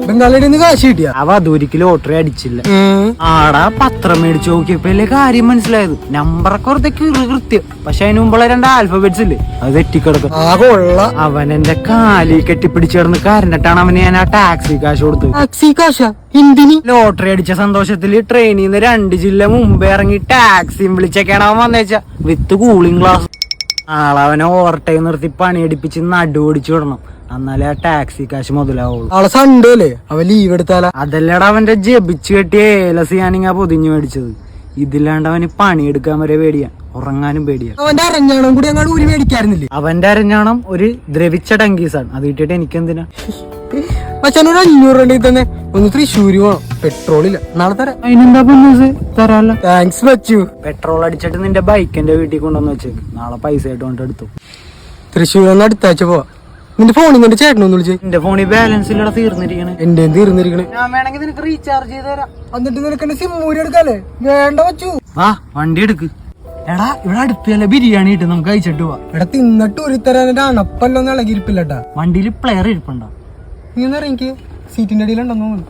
ബംഗാളിയുടെ കാശ് കിട്ടിയ അവ അതൊരിക്കലും ലോട്ടറി അടിച്ചില്ല. ആടാ പത്രം മേടിച്ചു നോക്കിയപ്പോ കാര്യം മനസ്സിലായത്. നമ്പറൊക്കെ വെറുതെ കൃത്യം, പക്ഷെ അതിന് മുമ്പുള്ള 2 ആൽഫബറ്റ്സ് ഇല്ലേ അത് തെറ്റിക്കിടക്കും. അവൻ എന്റെ കാലി കെട്ടിപ്പിടിച്ചു കിടന്ന് കരഞ്ഞിട്ടാണ് അവന് ഞാൻ ആ ടാക്സി കാശ് കൊടുത്തത്. ടാക്സി കാശാ എന്തിന്? ലോട്ടറി അടിച്ച സന്തോഷത്തില് ട്രെയിനിൽ നിന്ന് 2 ജില്ല മുമ്പേ ഇറങ്ങി ടാക്സിയും വിളിച്ചൊക്കെയാണ് അവൻ വന്നേച്ച വിത്ത് കൂളിംഗ് ഗ്ലാസ്. ആളവനെ ഓവർടൈം നിർത്തി പണിയടിപ്പിച്ച് നടുവടിച്ചു വിടണം, എന്നാലേ ആ ടാക്സി കാശ് മുതലാവുള്ളൂ. നാളെ സൺഡേ അല്ലേ, അവൻ ലീവ് എടുത്താല. അതല്ലടാ അവന്റെ ജപിച്ച് കെട്ടിയ ഏലസ് ഞാനിങ്ങ പൊതിഞ്ഞു മേടിച്ചത്. ഇതില്ലാണ്ട് അവന് പണിയെടുക്കാൻ വരെ പേടിയാ, ഉറങ്ങാനും പേടിയാ. അവന്റെ അരഞ്ഞാണം കൂടി അങ്ങോട്ട് ഊരി മേടിക്കാറുന്നില്ലേ? അവന്റെ അരഞ്ഞാണം ഒരു ദ്രവിച്ച ഡങ്കീസാണ്, അത് കിട്ടിയിട്ട് എനിക്കെന്തിനാ? മച്ചാനോട് 500 രൂപ തന്നെ ഒന്ന് തൃശ്ശൂര് പോണം, പെട്രോൾ ഇല്ല. നാളെ തരാം. അതിനെന്താ പൊന്നൂസ് തരാല്ലോ. താങ്ക്സ് മച്ചു. പെട്രോൾ അടിച്ചിട്ട് നിന്റെ ബൈക്ക് എന്റെ വീട്ടിൽ കൊണ്ടുവന്ന് വെച്ചേക്ക്, നാളെ പൈസ ആയിട്ട് കൊണ്ട് എടുത്തു. തൃശ്ശൂർ ഒന്ന് അടുത്താഴ്ച പോവാ. നിന്റെ ഫോണിൽ കൊണ്ട് ചേട്ടനൊന്ന് വിളിച്ചേ. എന്റെ ഫോണിൽ ബാലൻസ് ഇല്ലട, തീർന്നിരിക്കണേ. എന്റെ തീർന്നിരിക്കണേ. ഞാൻ വേണമെങ്കിൽ നിനക്ക് റീചാർജ് ചെയ്ത് തരാം. എന്നിട്ട് നിനക്ക് സിം ഊരി എടുക്കാല്ലേ? വേണ്ട വച്ചു. ആ വണ്ടി എടുക്ക്. എടാ ഇവിടെ അടുത്തല്ലേ ബിരിയാണി ഇട്ട് നമുക്ക് കഴിച്ചിട്ട് പോവാ. എടാ തിന്നിട്ട് ഊരിത്തരാൻ എന്റെ അണപ്പല്ലൊന്നും ഇളകിയിരിപ്പില്ലട്ടാ. വണ്ടിയിൽ പ്ലെയർ ഇരിപ്പുണ്ടോ? നീ ഒന്ന് ഇറങ്ങിക്ക്, സീറ്റിന്റെ അടിയിലുണ്ടെന്ന് തോന്നുന്നു.